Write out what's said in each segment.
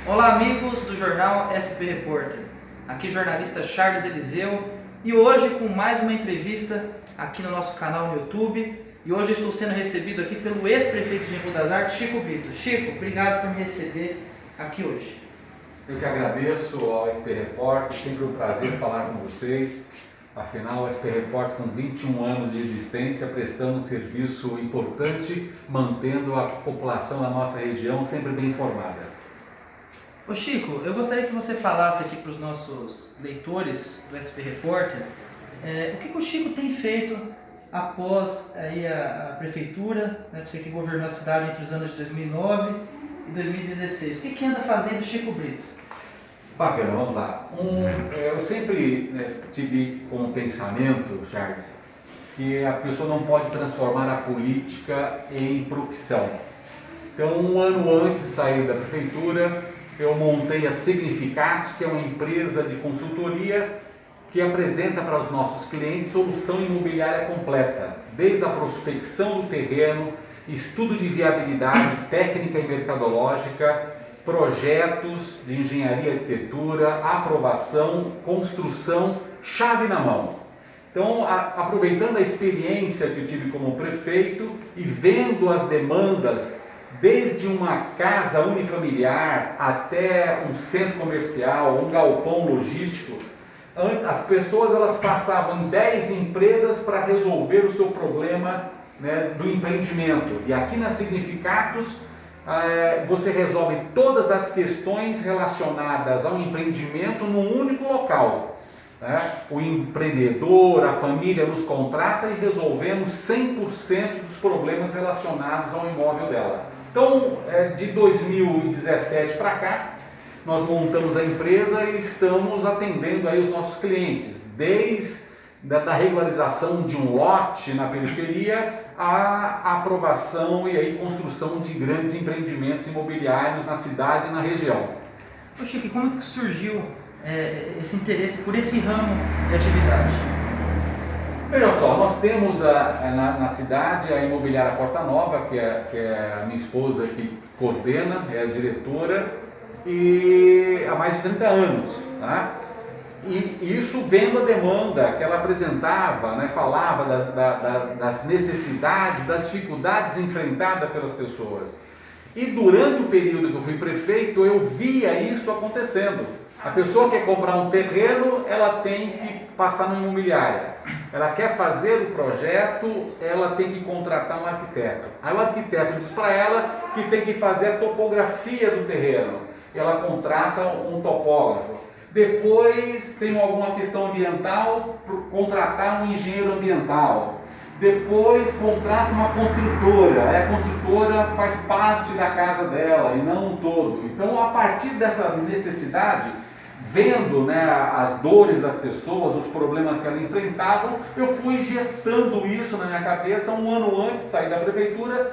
Olá amigos do jornal SP Repórter, aqui jornalista Charles Eliseu e hoje com mais uma entrevista aqui no nosso canal no YouTube. E hoje estou sendo recebido aqui pelo ex-prefeito de Embu das Artes, Chico Brito. Chico, obrigado por me receber aqui hoje. Eu que agradeço ao SP Repórter, sempre um prazer falar com vocês. Afinal, o SP Repórter, com 21 anos de existência, prestando um serviço importante, mantendo a população da nossa região sempre bem informada. Ô Chico, eu gostaria que você falasse aqui para os nossos leitores do SP Repórter o que o Chico tem feito após aí a prefeitura, né, você que governou a cidade entre os anos de 2009 e 2016. O que anda fazendo Chico Brito? Bacana, vamos lá. Eu sempre tive como pensamento, Charles, que a pessoa não pode transformar a política em profissão. Então, um ano antes de sair da prefeitura, eu montei a Significados, que é uma empresa de consultoria que apresenta para os nossos clientes solução imobiliária completa, desde a prospecção do terreno, estudo de viabilidade técnica e mercadológica, projetos de engenharia e arquitetura, aprovação, construção, chave na mão. Então, aproveitando a experiência que eu tive como prefeito e vendo as demandas, desde uma casa unifamiliar até um centro comercial, um galpão logístico, as pessoas elas passavam em 10 empresas para resolver o seu problema, né, do empreendimento. E aqui na Significados você resolve todas as questões relacionadas ao empreendimento num único local. O empreendedor, a família nos contrata e resolvemos 100% dos problemas relacionados ao imóvel dela. Então, de 2017 para cá, nós montamos a empresa e estamos atendendo aí os nossos clientes, desde da regularização de um lote na periferia à aprovação e aí construção de grandes empreendimentos imobiliários na cidade e na região. Ô Chico, como que surgiu esse interesse por esse ramo de atividade? Veja só, nós temos na cidade a imobiliária Porta Nova, que é a minha esposa que coordena, é a diretora, e há mais de 30 anos. Tá? E isso vendo a demanda que ela apresentava, né, falava das necessidades, das dificuldades enfrentadas pelas pessoas. E durante o período que eu fui prefeito, eu via isso acontecendo. A pessoa quer comprar um terreno, ela tem que passar no imobiliária. Ela quer fazer o projeto, ela tem que contratar um arquiteto. Aí o arquiteto diz para ela que tem que fazer a topografia do terreno. Ela contrata um topógrafo. Depois tem alguma questão ambiental, contratar um engenheiro ambiental. Depois contrata uma construtora, a construtora faz parte da casa dela e não um todo. Então, a partir dessa necessidade, vendo, né, as dores das pessoas, os problemas que elas enfrentavam, eu fui gestando isso na minha cabeça um ano antes de sair da prefeitura.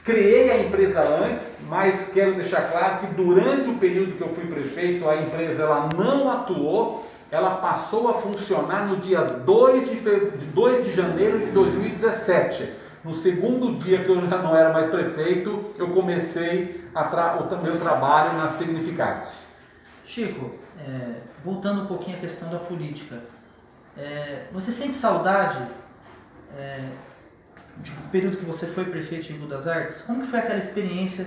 Criei a empresa antes, mas quero deixar claro que durante o período que eu fui prefeito, a empresa ela não atuou, ela passou a funcionar no dia 2 de janeiro de 2017. No segundo dia que eu já não era mais prefeito, eu comecei o meu trabalho nas Significados. Chico, voltando um pouquinho à questão da política, você sente saudade do período que você foi prefeito de Embu das Artes? Como que foi aquela experiência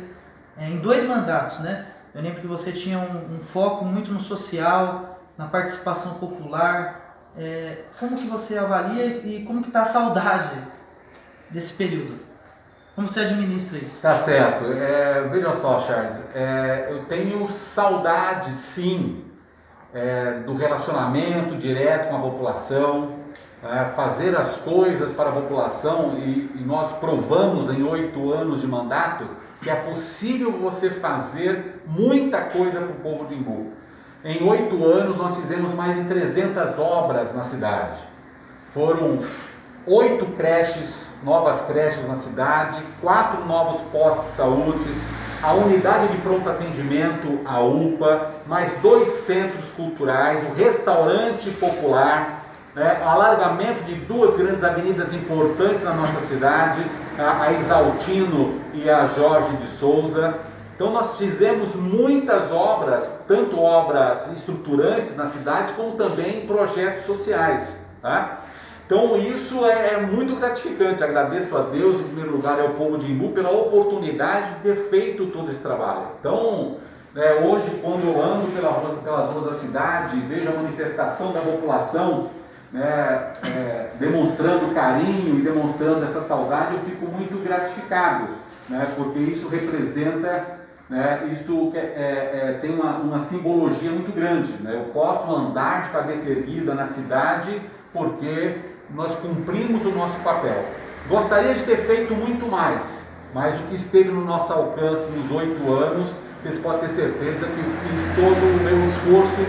em 2 mandatos, né? Eu lembro que você tinha um foco muito no social, na participação popular. Como que você avalia e como que está a saudade desse período? Como você administra isso? Tá certo. Veja só, Charles, eu tenho saudade, sim, do relacionamento direto com a população, fazer as coisas para a população, e nós provamos em 8 anos de mandato que é possível você fazer muita coisa para o povo de Embu. Em 8 anos nós fizemos mais de 300 obras na cidade. Foram 8 creches, novas creches na cidade, 4 novos postos de saúde, a unidade de pronto atendimento, a UPA, mais 2 centros culturais, o restaurante popular, alargamento de 2 grandes avenidas importantes na nossa cidade, a Exaltino e a Jorge de Souza, Então nós fizemos muitas obras, tanto obras estruturantes na cidade, como também projetos sociais, tá? Então isso é muito gratificante. Agradeço a Deus, em primeiro lugar, ao povo de Embu pela oportunidade de ter feito todo esse trabalho. Então, hoje, quando eu ando pelas ruas da cidade, vejo a manifestação da população, demonstrando carinho e demonstrando essa saudade, eu fico muito gratificado, porque isso representa, isso tem uma simbologia muito grande. Eu posso andar de cabeça erguida na cidade porque nós cumprimos o nosso papel. Gostaria de ter feito muito mais, mas o que esteve no nosso alcance nos 8 anos, vocês podem ter certeza que fiz todo o meu esforço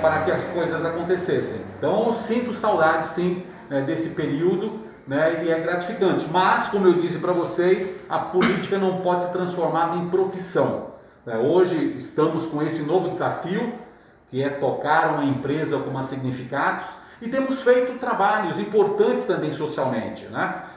para que as coisas acontecessem. Então eu sinto saudade sim desse período, e é gratificante. Mas, como eu disse para vocês, a política não pode ser transformada em profissão. Hoje estamos com esse novo desafio, que é tocar uma empresa como a Significados, e temos feito trabalhos importantes também socialmente.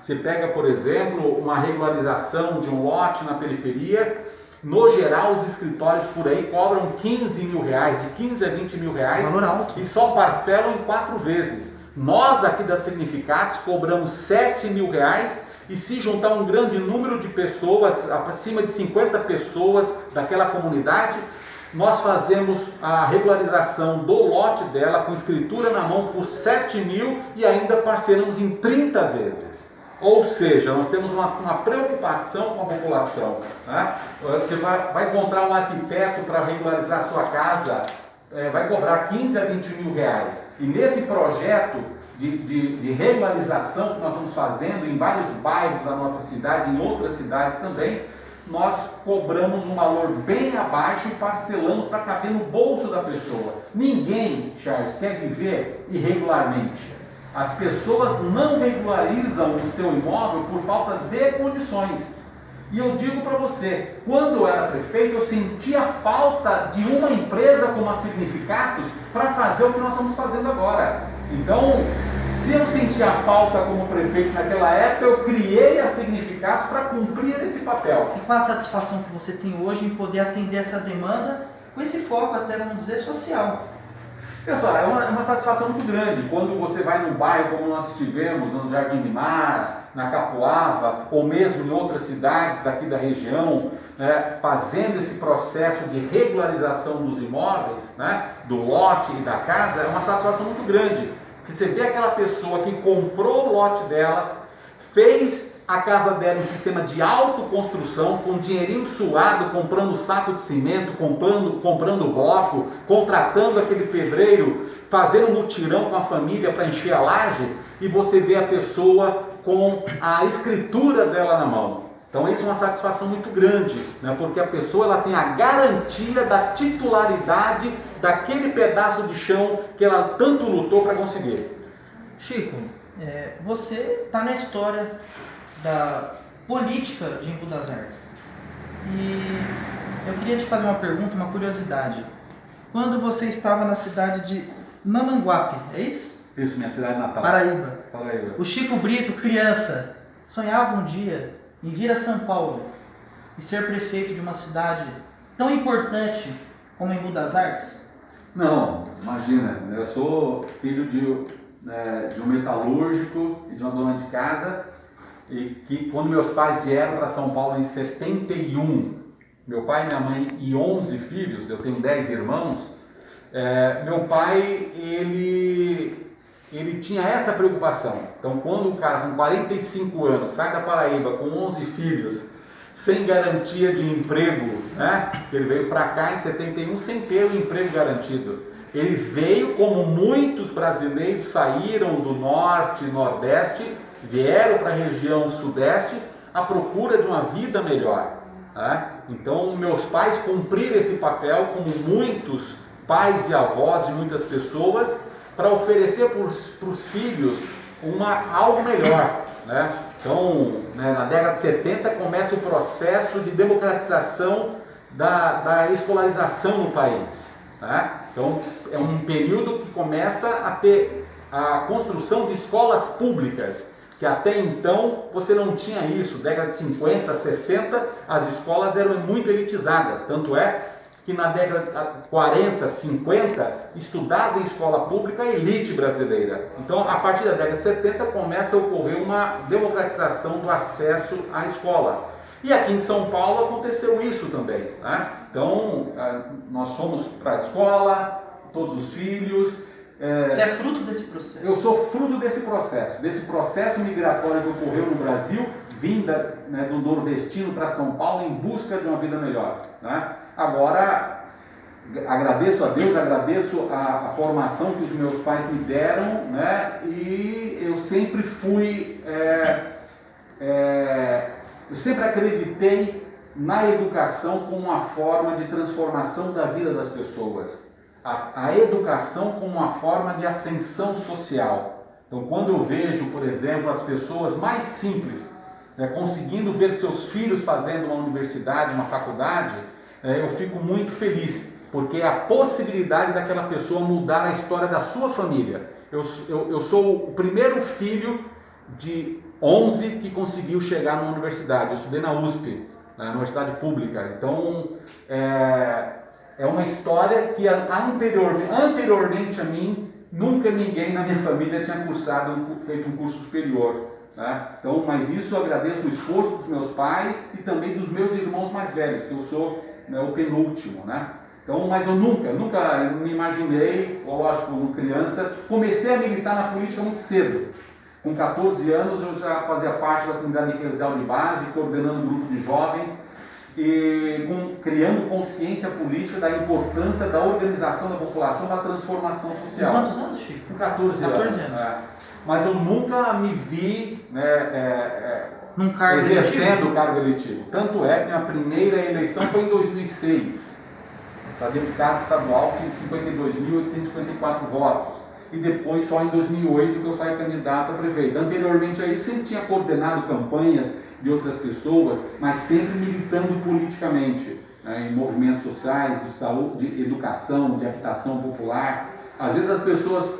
Você pega, por exemplo, uma regularização de um lote na periferia. No geral, os escritórios por aí cobram 15 mil reais, de 15 a 20 mil reais, valor alto, e só parcelam em 4 vezes. Nós aqui da Significados cobramos 7 mil reais, e se juntar um grande número de pessoas, acima de 50 pessoas daquela comunidade, nós fazemos a regularização do lote dela com escritura na mão por 7 mil e ainda parcelamos em 30 vezes. Ou seja, nós temos uma preocupação com a população. Você vai encontrar um arquiteto para regularizar a sua casa, vai cobrar 15 a 20 mil reais. E nesse projeto de regularização que nós estamos fazendo em vários bairros da nossa cidade, em outras cidades também, nós cobramos um valor bem abaixo e parcelamos para caber no bolso da pessoa. Ninguém, Charles, quer viver irregularmente. As pessoas não regularizam o seu imóvel por falta de condições. E eu digo para você, quando eu era prefeito, eu sentia falta de uma empresa como a Significados para fazer o que nós estamos fazendo agora. Então, se eu sentia falta como prefeito naquela época, eu criei a Significados para cumprir esse papel. E qual a satisfação que você tem hoje em poder atender essa demanda com esse foco até, vamos dizer, social? Pessoal, é uma satisfação muito grande quando você vai num bairro como nós estivemos, no Jardim de Mas, na Capoava, ou mesmo em outras cidades daqui da região, fazendo esse processo de regularização dos imóveis, do lote e da casa. É uma satisfação muito grande, porque você vê aquela pessoa que comprou o lote dela, fez a casa dela em sistema de autoconstrução, com dinheirinho suado, comprando saco de cimento, comprando bloco, contratando aquele pedreiro, fazendo mutirão com a família para encher a laje, e você vê a pessoa com a escritura dela na mão. Então isso é uma satisfação muito grande, porque a pessoa ela tem a garantia da titularidade daquele pedaço de chão que ela tanto lutou para conseguir. Chico, você está na história da política de Embu das Artes. E eu queria te fazer uma pergunta, uma curiosidade. Quando você estava na cidade de Mamanguape, é isso? Isso, minha cidade natal. Paraíba. Paraíba. O Chico Brito, criança, sonhava um dia em vir a São Paulo e ser prefeito de uma cidade tão importante como Embu das Artes? Não, imagina, eu sou filho de um metalúrgico e de uma dona de casa, e que quando meus pais vieram para São Paulo em 71, meu pai, minha mãe e 11 filhos, eu tenho 10 irmãos, meu pai, ele tinha essa preocupação. Então quando um cara com 45 anos sai da Paraíba com 11 filhos, sem garantia de emprego, ele veio para cá em 71 sem ter um emprego garantido. Ele veio como muitos brasileiros saíram do norte e nordeste, vieram para a região sudeste à procura de uma vida melhor. Então meus pais cumpriram esse papel como muitos pais e avós de muitas pessoas, para oferecer para os filhos algo melhor. Então, na década de 70 começa o processo de democratização da escolarização no país. Então é um período que começa a ter a construção de escolas públicas, que até então você não tinha isso. Década de 50, 60, as escolas eram muito elitizadas, tanto é que na década de 40, 50, estudava em escola pública a elite brasileira. Então, a partir da década de 70, começa a ocorrer uma democratização do acesso à escola. E aqui em São Paulo aconteceu isso também, né? Então, nós fomos para a escola, todos os filhos. Você é fruto desse processo? Eu sou fruto desse processo migratório que ocorreu no Brasil, vinda, né, do nordestino para São Paulo em busca de uma vida melhor, né? Agora, agradeço a Deus, agradeço a formação que os meus pais me deram, né? E eu sempre fui, eu sempre acreditei na educação como uma forma de transformação da vida das pessoas. A educação como uma forma de ascensão social. Então, quando eu vejo, por exemplo, as pessoas mais simples, né, conseguindo ver seus filhos fazendo uma universidade, uma faculdade, eu fico muito feliz, porque é a possibilidade daquela pessoa mudar a história da sua família. Eu sou o primeiro filho de 11 que conseguiu chegar numa universidade. Eu estudei na USP, na universidade pública. Então, é uma história que anteriormente a mim, nunca ninguém na minha família tinha feito um curso superior, né? Então, mas isso eu agradeço o esforço dos meus pais e também dos meus irmãos mais velhos, que eu sou, né, o penúltimo, né? Então, mas eu nunca me imaginei, lógico, como criança, comecei a militar na política muito cedo. Com 14 anos eu já fazia parte da comunidade eclesial de base, coordenando um grupo de jovens e criando consciência política da importância da organização da população para a transformação social. Com quantos anos, Chico? Com 14 anos. Mas eu nunca me vi, né, num cargo exercendo o cargo eletivo. Tanto é que a primeira eleição foi em 2006, para deputado estadual, tinha 52.854 votos. E depois, só em 2008, que eu saí candidato a prefeito. Anteriormente a isso, sempre tinha coordenado campanhas de outras pessoas, mas sempre militando politicamente, né, em movimentos sociais, de saúde, de educação, de habitação popular. Às vezes as pessoas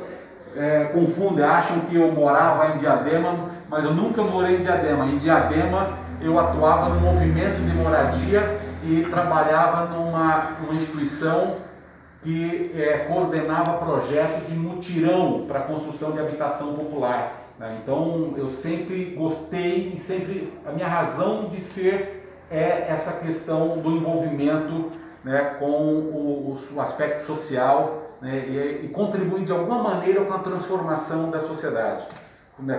confundem, acham que eu morava em Diadema, mas eu nunca morei em Diadema. Em Diadema eu atuava no movimento de moradia e trabalhava numa instituição que coordenava projeto de mutirão para a construção de habitação popular, né? Então eu sempre gostei e a minha razão de ser é essa questão do envolvimento, né, com o aspecto social, né, e contribuir de alguma maneira com a transformação da sociedade.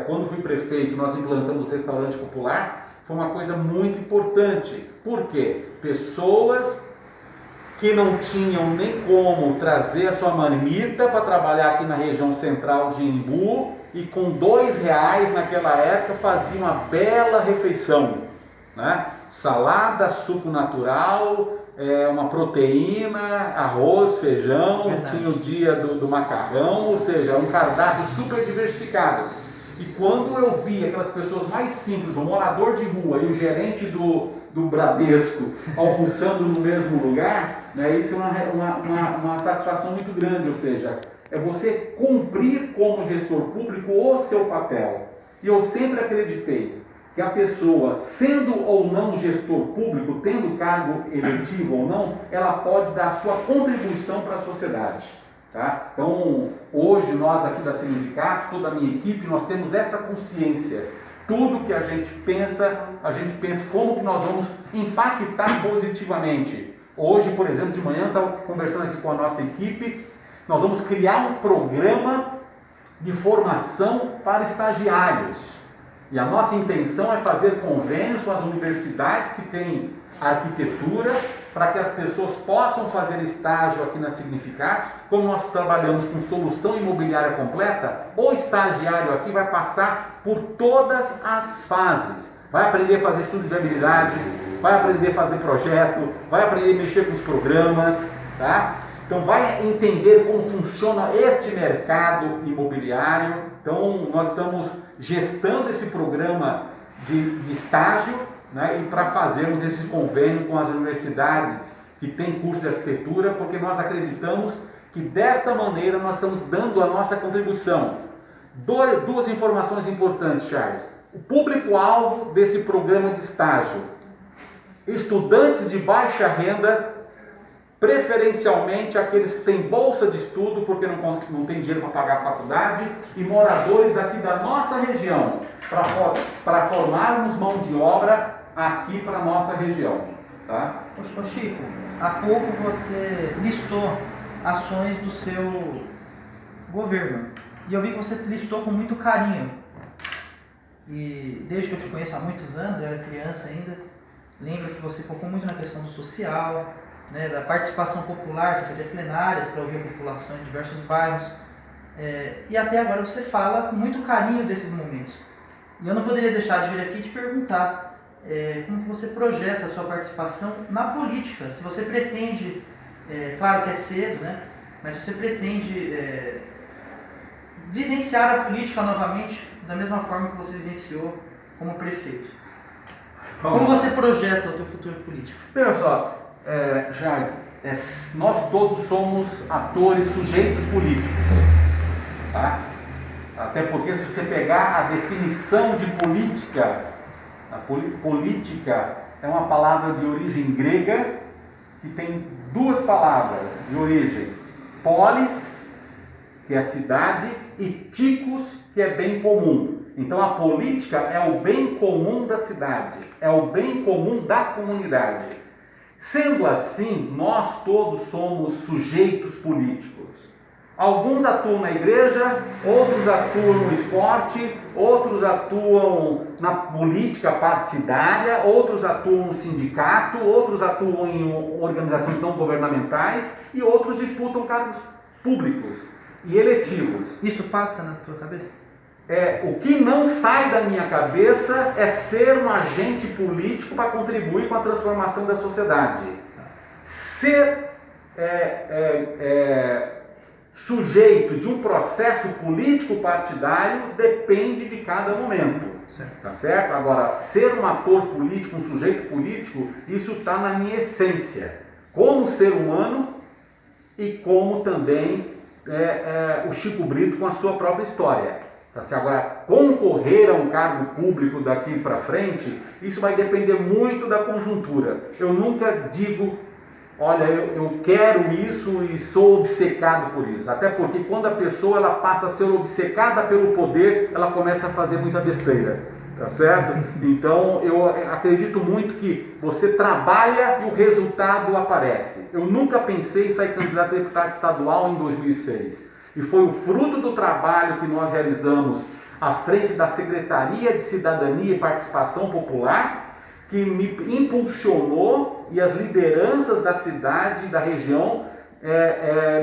Quando fui prefeito, nós implantamos o restaurante popular, foi uma coisa muito importante. Por quê? Pessoas que não tinham nem como trazer a sua marmita para trabalhar aqui na região central de Embu e com R$2 naquela época fazia uma bela refeição, né? Salada, suco natural, uma proteína, arroz, feijão. Verdade. Tinha o dia do macarrão, ou seja, um cardápio super diversificado. E quando eu vi aquelas pessoas mais simples, o morador de rua e o gerente do Bradesco almoçando no mesmo lugar, né, isso é uma satisfação muito grande, ou seja, é você cumprir como gestor público o seu papel. E eu sempre acreditei que a pessoa, sendo ou não gestor público, tendo cargo eletivo ou não, ela pode dar a sua contribuição para a sociedade. Tá? Então, hoje nós aqui da Sindicatos, toda a minha equipe, nós temos essa consciência. Tudo que a gente pensa como que nós vamos impactar positivamente. Hoje, por exemplo, de manhã, eu estava conversando aqui com a nossa equipe, nós vamos criar um programa de formação para estagiários. E a nossa intenção é fazer convênios com as universidades que têm arquitetura, para que as pessoas possam fazer estágio aqui na Significados. Como nós trabalhamos com solução imobiliária completa, o estagiário aqui vai passar por todas as fases. Vai aprender a fazer estudo de viabilidade, vai aprender a fazer projeto, vai aprender a mexer com os programas, tá? Então vai entender como funciona este mercado imobiliário. Então nós estamos gestando esse programa de estágio, né, e para fazermos esse convênio com as universidades que têm curso de arquitetura, porque nós acreditamos que desta maneira nós estamos dando a nossa contribuição. Duas informações importantes, Charles. O público-alvo desse programa de estágio: estudantes de baixa renda, preferencialmente aqueles que têm bolsa de estudo porque não tem dinheiro para pagar a faculdade, e moradores aqui da nossa região, para formarmos mão de obra aqui para a nossa região. Tá? Ô Chico, há pouco você listou ações do seu governo e eu vi que você listou com muito carinho. E desde que eu te conheço há muitos anos, eu era criança ainda, lembro que você focou muito na questão do social, né, da participação popular, você fazia plenárias para ouvir a população em diversos bairros, e até agora você fala com muito carinho desses momentos. E eu não poderia deixar de vir aqui e te perguntar como que você projeta a sua participação na política, se você pretende, claro que é cedo, né, mas se você pretende vivenciar a política novamente da mesma forma que você vivenciou como prefeito. Como você projeta o teu futuro político? Olha só, Jardim, nós todos somos atores, sujeitos políticos, tá? Até porque se você pegar a definição de política, política é uma palavra de origem grega que tem duas palavras de origem: polis, que é cidade, e ticos, que é bem comum. Então a política é o bem comum da cidade, é o bem comum da comunidade. Sendo assim, nós todos somos sujeitos políticos. Alguns atuam na igreja, outros atuam no esporte, outros atuam na política partidária, outros atuam no sindicato, outros atuam em organizações não governamentais e outros disputam cargos públicos e eletivos. Isso passa na tua cabeça? O que não sai da minha cabeça é ser um agente político para contribuir com a transformação da sociedade. Ser sujeito de um processo político partidário depende de cada momento. Tá certo? Agora, ser um ator político, um sujeito político, isso está na minha essência, como ser humano e como também o Chico Brito com a sua própria história. Tá certo? Agora, concorrer a um cargo público daqui para frente, isso vai depender muito da conjuntura. Eu nunca digo, olha, eu quero isso e sou obcecado por isso. Até porque quando a pessoa ela passa a ser obcecada pelo poder, ela começa a fazer muita besteira. Tá certo? Então eu acredito muito que você trabalha e o resultado aparece. Eu nunca pensei em sair candidato a deputado estadual em 2006. E foi o fruto do trabalho que nós realizamos à frente da Secretaria de Cidadania e Participação Popular, que me impulsionou, e as lideranças da cidade e da região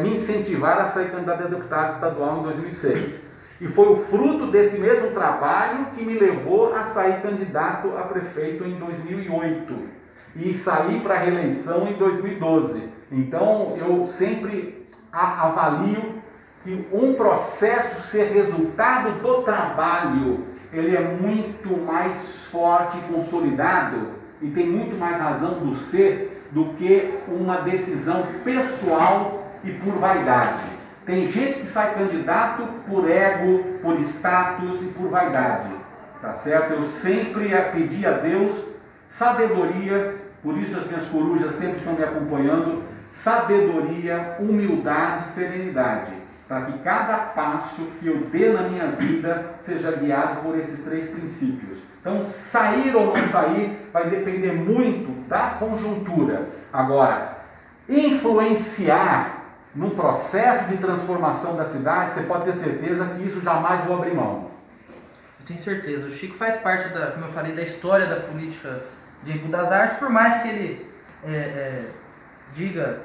me incentivaram a sair candidato a deputado estadual em 2006. E foi o fruto desse mesmo trabalho que me levou a sair candidato a prefeito em 2008 e sair para a reeleição em 2012. Então eu sempre avalio que um processo ser resultado do trabalho, ele é muito mais forte e consolidado e tem muito mais razão do ser do que uma decisão pessoal e por vaidade. Tem gente que sai candidato por ego, por status e por vaidade, tá certo? Eu sempre pedi a Deus sabedoria, por isso as minhas corujas sempre estão me acompanhando, sabedoria, humildade e serenidade, para que cada passo que eu dê na minha vida seja guiado por esses três princípios. Então, sair ou não sair vai depender muito da conjuntura. Agora, influenciar num processo de transformação da cidade, você pode ter certeza que isso jamais vou abrir mão. Eu tenho certeza. O Chico faz parte, como eu falei, da história da política de Embu das Artes, por mais que ele diga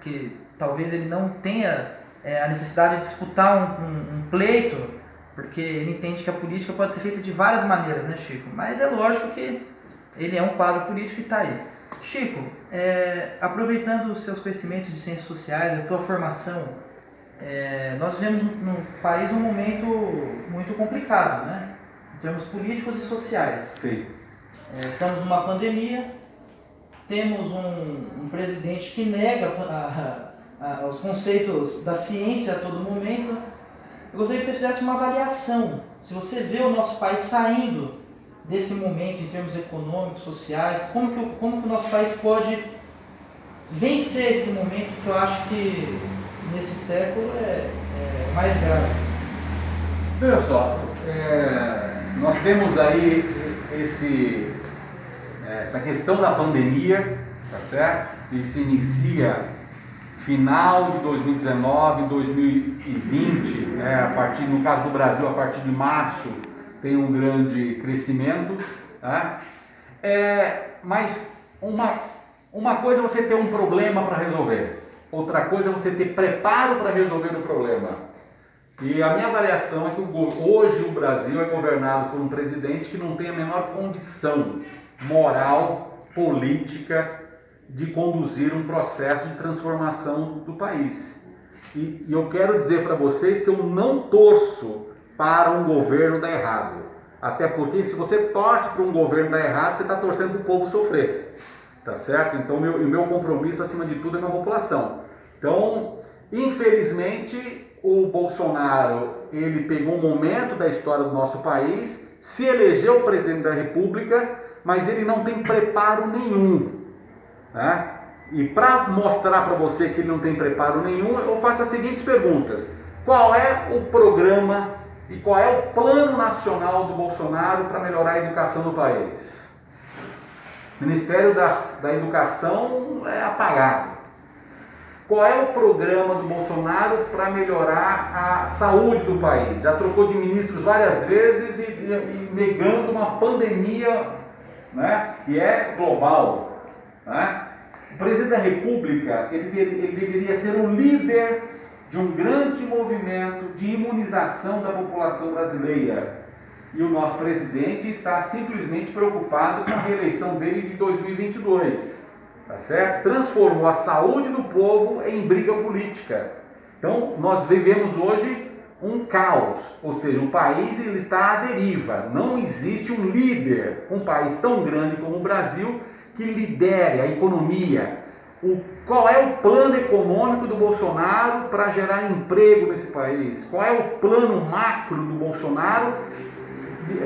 que talvez ele não tenha a necessidade de disputar um pleito, porque ele entende que a política pode ser feita de várias maneiras, né, Chico? Mas é lógico que ele é um quadro político e está aí. Chico, aproveitando os seus conhecimentos de ciências sociais, a tua formação, nós vivemos no país um momento muito complicado, né? Em termos políticos e sociais. Sim. Estamos numa pandemia, temos um presidente que nega os conceitos da ciência a todo momento, Eu gostaria que você fizesse uma avaliação. Se você vê o nosso país saindo desse momento em termos econômicos, sociais, como que o nosso país pode vencer esse momento que eu acho que nesse século é mais grave. Veja só, nós temos aí essa questão da pandemia, tá certo? Que se inicia final de 2019, 2020, no caso do Brasil, a partir de março tem um grande crescimento, tá? Mas uma coisa é você ter um problema para resolver, outra coisa é você ter preparo para resolver o problema. E a minha avaliação é que hoje o Brasil é governado por um presidente que não tem a menor condição moral, política, de conduzir um processo de transformação do país. E eu quero dizer para vocês que eu não torço para um governo dar errado. Até porque se você torce para um governo dar errado, você está torcendo para o povo sofrer. Tá certo? Então o meu compromisso acima de tudo é com a população. Então, infelizmente, o Bolsonaro, ele pegou um momento da história do nosso país, se elegeu presidente da República, mas ele não tem preparo nenhum. Né? E para mostrar para você que ele não tem preparo nenhum, eu faço as seguintes perguntas. Qual é o programa e qual é o plano nacional do Bolsonaro para melhorar a educação do país? O Ministério da Educação é apagado. Qual é o programa do Bolsonaro para melhorar a saúde do país? Já trocou de ministros várias vezes e negando uma pandemia, né, que é global. Né? O presidente da República ele deveria ser o líder de um grande movimento de imunização da população brasileira. E o nosso presidente está simplesmente preocupado com a reeleição dele de 2022. Tá certo? Transformou a saúde do povo em briga política. Então, nós vivemos hoje um caos, ou seja, o país ele está à deriva. Não existe um líder, um país tão grande como o Brasil, que lidere a economia. Qual é o plano econômico do Bolsonaro para gerar emprego nesse país? Qual é o plano macro do Bolsonaro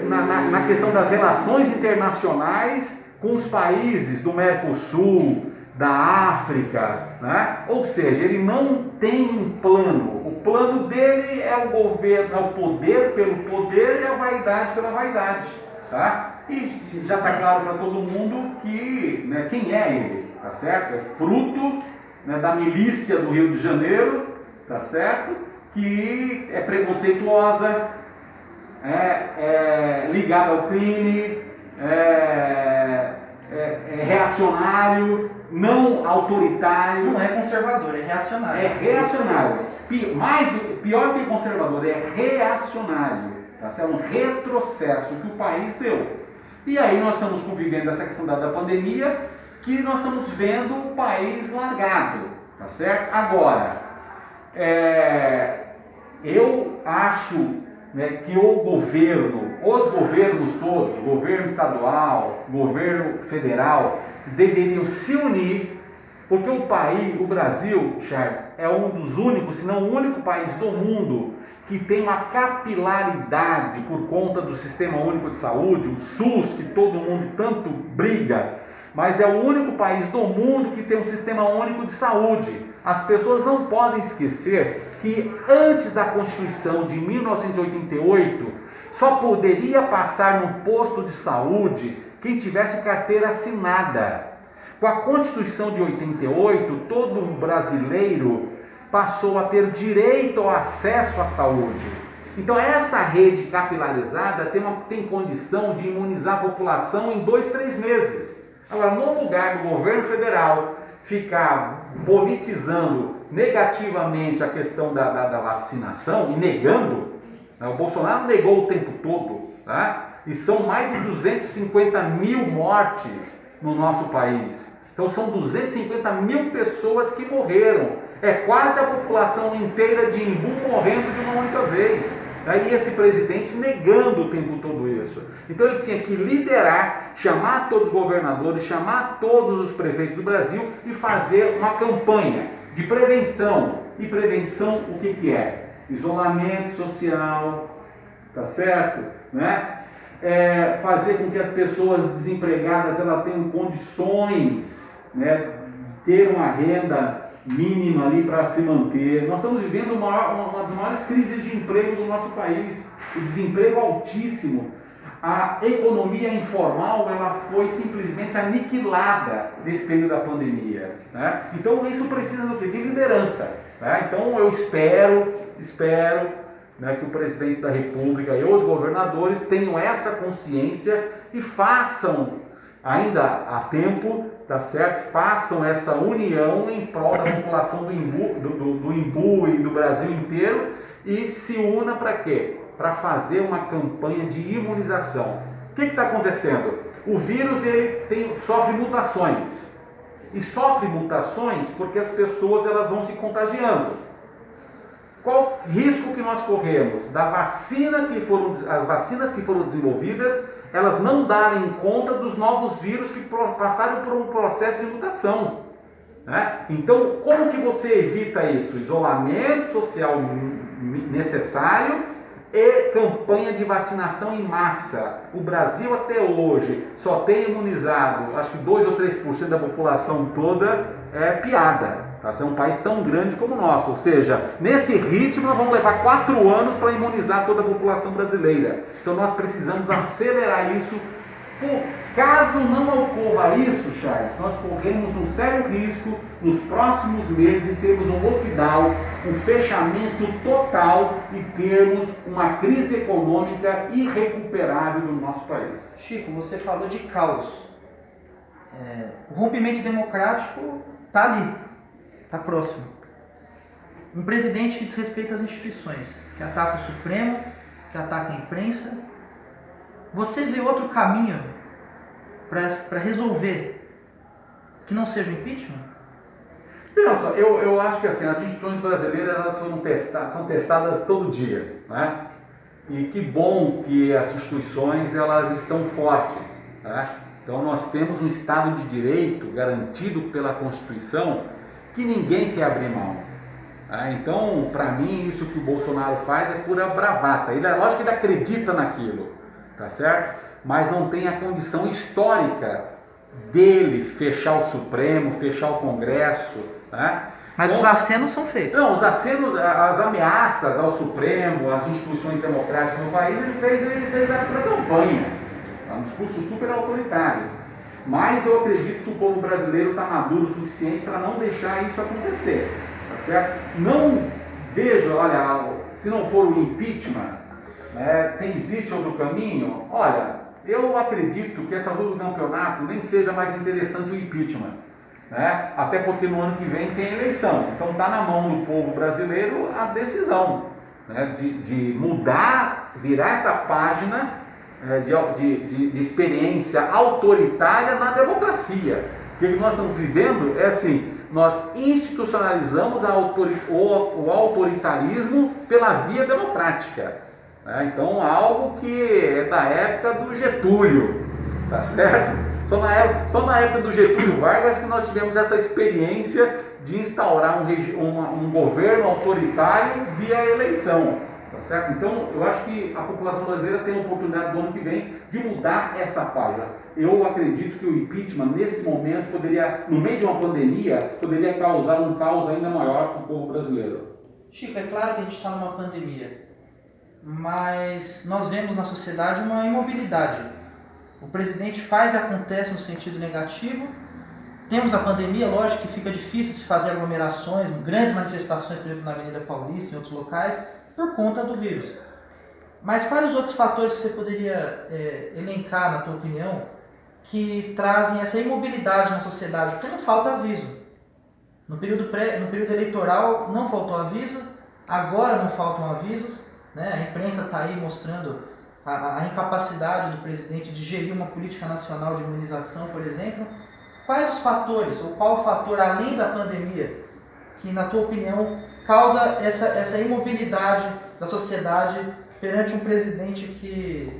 na questão das relações internacionais com os países do Mercosul, da África, né? Ou seja, ele não tem um plano. O plano dele é o governo, é o poder pelo poder e a vaidade pela vaidade, tá? E já está claro para todo mundo que, né, quem é ele, tá certo? É fruto, né, da milícia do Rio de Janeiro, tá certo? Que é preconceituosa, ligada ao crime, é reacionário, não autoritário. Não é conservador, é reacionário. É reacionário. Pior que conservador, é reacionário. Tá? É um retrocesso que o país deu. E aí nós estamos convivendo essa questão da pandemia, que nós estamos vendo o país largado. Tá certo? Agora, eu acho, né, que os governos todos, governo estadual, governo federal, deveriam se unir, porque o Brasil, Charles, é um dos únicos, se não o único país do mundo que tem uma capilaridade por conta do Sistema Único de Saúde, o SUS, que todo mundo tanto briga, mas é o único país do mundo que tem um Sistema Único de Saúde. As pessoas não podem esquecer que antes da Constituição de 1988, só poderia passar no posto de saúde quem tivesse carteira assinada. Com a Constituição de 88, todo brasileiro passou a ter direito ao acesso à saúde. Então essa rede capilarizada tem condição de imunizar a população em 2, 3 meses. Agora, no lugar do governo federal ficar politizando negativamente a questão da vacinação e negando, né? O Bolsonaro negou o tempo todo, tá? E são mais de 250 mil mortes no nosso país. Então são 250 mil pessoas que morreram. É quase a população inteira de Imbu morrendo de uma única vez. Aí esse presidente negando o tempo todo isso. Então ele tinha que liderar, chamar todos os governadores, chamar todos os prefeitos do Brasil e fazer uma campanha de prevenção. E prevenção o que é? isolamento social, tá certo? Né? Fazer com que as pessoas desempregadas elas tenham condições, né, de ter uma renda mínima ali para se manter. Nós estamos vivendo uma das maiores crises de emprego do nosso país, o desemprego altíssimo. A economia informal ela foi simplesmente aniquilada nesse período da pandemia, né? Então isso precisa do quê? De liderança, né? Então eu espero, né, que o presidente da República e os governadores tenham essa consciência e façam, ainda há tempo, tá certo? Façam essa união em prol da população do Imbu e do Brasil inteiro e se una para quê? Para fazer uma campanha de imunização. O que está acontecendo? O vírus ele sofre mutações. E sofre mutações porque as pessoas elas vão se contagiando. Qual risco que nós corremos? Da vacina as vacinas que foram desenvolvidas, elas não darem conta dos novos vírus que passaram por um processo de mutação. Né? Então, como que você evita isso? Isolamento social necessário e campanha de vacinação em massa. O Brasil até hoje só tem imunizado, acho que 2 ou 3% da população toda é piada. Tá? É um país tão grande como o nosso, ou seja, nesse ritmo nós vamos levar 4 anos para imunizar toda a população brasileira. Então nós precisamos acelerar isso. Caso não ocorra isso, Charles, nós corremos um sério risco nos próximos meses de termos um lockdown, um fechamento total e termos uma crise econômica irrecuperável no nosso país. Chico, você falou de caos. O rompimento democrático está ali, está próximo. Um presidente que desrespeita as instituições, que ataca o Supremo, que ataca a imprensa. Você vê outro caminho para resolver que não seja o impeachment? Nossa, eu acho que assim, as instituições brasileiras elas são testadas todo dia, né? E que bom que as instituições elas estão fortes, né? Então nós temos um Estado de Direito garantido pela Constituição que ninguém quer abrir mão. Né? Então, para mim, isso que o Bolsonaro faz é pura bravata. Lógico que ele acredita naquilo, tá certo? Mas não tem a condição histórica dele fechar o Supremo, fechar o Congresso, né? Mas então, os acenos são feitos. Não, os acenos, as ameaças ao Supremo, às instituições democráticas no país, ele fez desde a época da campanha. É um discurso super autoritário. Mas eu acredito que o povo brasileiro está maduro o suficiente para não deixar isso acontecer, tá certo? Não vejo, olha, se não for o impeachment, né, existe outro caminho? Olha, eu acredito que essa altura do campeonato nem seja mais interessante o impeachment, né? Até porque no ano que vem tem eleição. Então está na mão do povo brasileiro a decisão, né, de mudar, virar essa página de experiência autoritária na democracia. O que nós estamos vivendo é assim, nós institucionalizamos o autoritarismo pela via democrática. Então, algo que é da época do Getúlio, tá certo? Só na época do Getúlio Vargas que nós tivemos essa experiência de instaurar um governo autoritário via eleição, tá certo? Então, eu acho que a população brasileira tem a oportunidade do ano que vem de mudar essa página. Eu acredito que o impeachment, nesse momento, poderia, no meio de uma pandemia, poderia causar um caos ainda maior para o povo brasileiro. Chico, é claro que a gente está numa pandemia, mas nós vemos na sociedade uma imobilidade. O presidente faz e acontece no sentido negativo. Temos a pandemia, lógico que fica difícil se fazer aglomerações, grandes manifestações, por exemplo, na Avenida Paulista e em outros locais, por conta do vírus. Mas quais os outros fatores que você poderia elencar, na tua opinião, que trazem essa imobilidade na sociedade? Porque não falta aviso. No período eleitoral não faltou aviso, agora não faltam avisos. Né? A imprensa está aí mostrando a incapacidade do presidente de gerir uma política nacional de imunização, por exemplo. Quais os fatores, ou qual o fator, além da pandemia, que, na tua opinião, causa essa imobilidade da sociedade perante um presidente que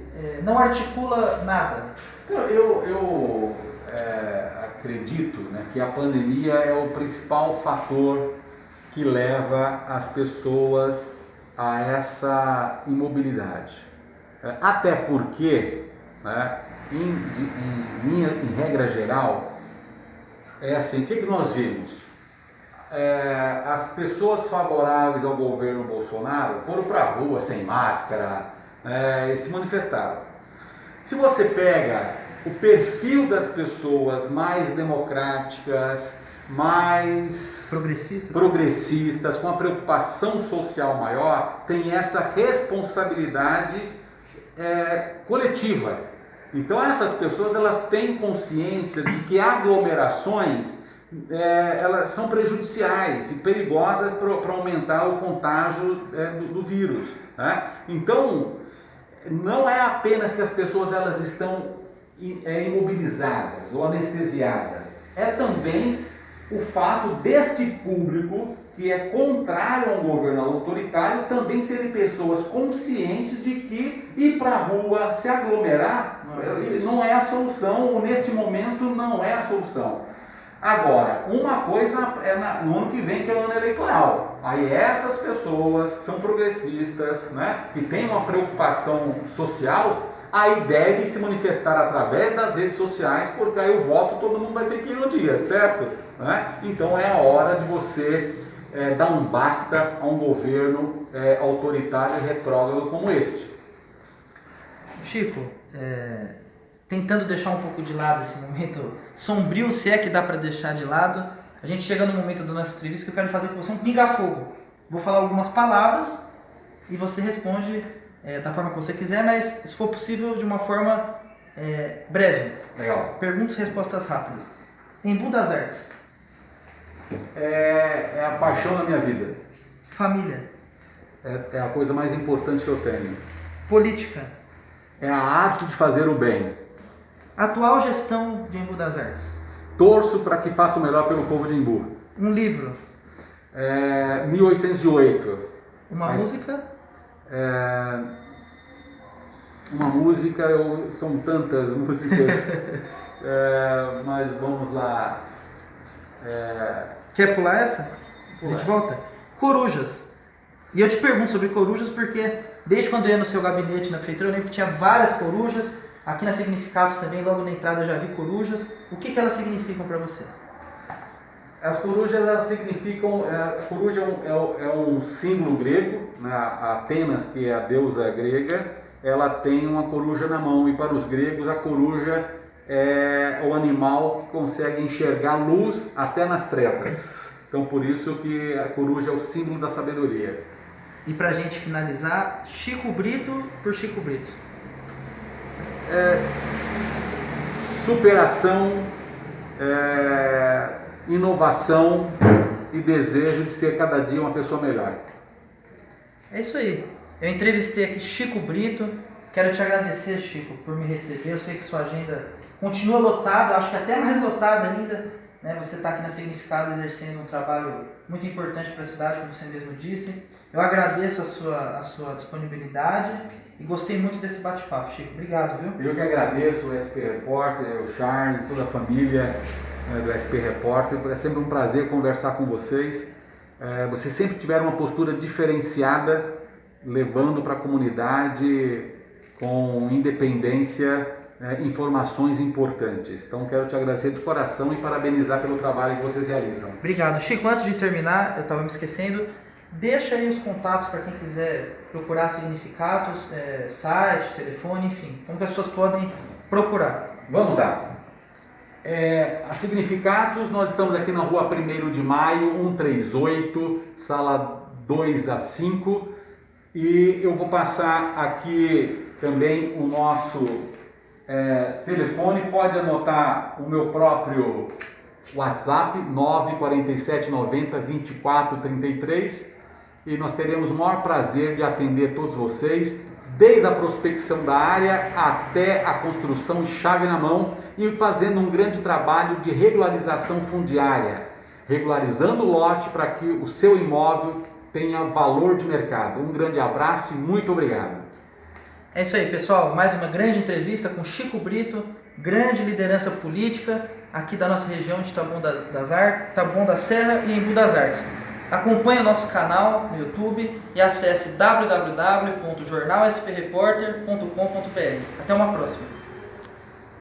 não articula nada? Eu acredito, né, que a pandemia é o principal fator que leva as pessoas a essa imobilidade. Até porque, né, em regra geral, é assim, o que nós vimos? As pessoas favoráveis ao governo Bolsonaro foram para a rua sem máscara e se manifestaram. Se você pega o perfil das pessoas mais democráticas, mais progressistas, com a preocupação social maior, tem essa responsabilidade coletiva. Então essas pessoas, elas têm consciência de que aglomerações elas são prejudiciais e perigosas para aumentar o contágio do vírus, né? Então não é apenas que as pessoas elas estão imobilizadas ou anestesiadas, é também o fato deste público que é contrário ao governo autoritário também serem pessoas conscientes de que ir para a rua, se aglomerar, não é a solução, ou neste momento não é a solução. Agora, uma coisa no ano que vem, que é o ano eleitoral. Aí essas pessoas que são progressistas, né, que têm uma preocupação social, aí devem se manifestar através das redes sociais, porque aí o voto todo mundo vai ter que ir no dia, certo? Né? Então é a hora de você dar um basta a um governo autoritário e retrógrado como este. Chico, tentando deixar um pouco de lado esse momento sombrio, se é que dá para deixar de lado, a gente chega no momento da nossa entrevista que eu quero fazer com você um pinga-fogo. Vou falar algumas palavras e você responde da forma que você quiser, mas se for possível de uma forma breve. Legal. Perguntas e respostas rápidas. Embu das Artes. É a paixão da minha vida. Família. É a coisa mais importante que eu tenho. Política. É a arte de fazer o bem. Atual gestão de Embu das Artes. Torço para que faça o melhor pelo povo de Embu. Um livro. 1808. Uma música. Uma música, são tantas músicas, mas vamos lá. Quer pular essa? A gente volta? Corujas. E eu te pergunto sobre corujas porque desde quando eu ia no seu gabinete na prefeitura eu lembro que tinha várias corujas. Aqui na Significados também, logo na entrada eu já vi corujas. O que elas significam para você? As corujas, elas significam... A coruja é um símbolo grego, né? A Atenas, que é a deusa grega, ela tem uma coruja na mão. E para os gregos, a coruja é o animal que consegue enxergar luz até nas trevas. Então, por isso que a coruja é o símbolo da sabedoria. E para a gente finalizar, Chico Brito por Chico Brito. Superação, inovação e desejo de ser cada dia uma pessoa melhor. É isso aí. Eu entrevistei aqui Chico Brito. Quero te agradecer, Chico, por me receber. Eu sei que sua agenda continua lotada, acho que até mais lotada ainda, né? Você está aqui na Significados exercendo um trabalho muito importante para a cidade, como você mesmo disse. Eu agradeço a sua disponibilidade e gostei muito desse bate-papo, Chico. Obrigado, viu? Eu que agradeço o SP Repórter, o Charles, toda a família do SP Repórter. É sempre um prazer conversar com vocês. Vocês sempre tiveram uma postura diferenciada, levando para a comunidade com independência informações importantes. Então quero te agradecer de coração e parabenizar pelo trabalho que vocês realizam. Obrigado. Chico, antes de terminar, eu estava me esquecendo, deixa aí os contatos para quem quiser procurar Significados, site, telefone, enfim, como que as pessoas podem procurar. Vamos lá. A Significados, nós estamos aqui na rua 1º de Maio, 138, sala 2A5, e eu vou passar aqui também o nosso telefone. Pode anotar o meu próprio WhatsApp, 947902433, e nós teremos o maior prazer de atender todos vocês, desde a prospecção da área até a construção chave na mão, e fazendo um grande trabalho de regularização fundiária, regularizando o lote para que o seu imóvel tenha valor de mercado. Um grande abraço e muito obrigado. É isso aí, pessoal. Mais uma grande entrevista com Chico Brito, grande liderança política aqui da nossa região de Taboão da Serra e Embu das Artes. Acompanhe o nosso canal no YouTube e acesse www.jornalspreporter.com.br. Até uma próxima!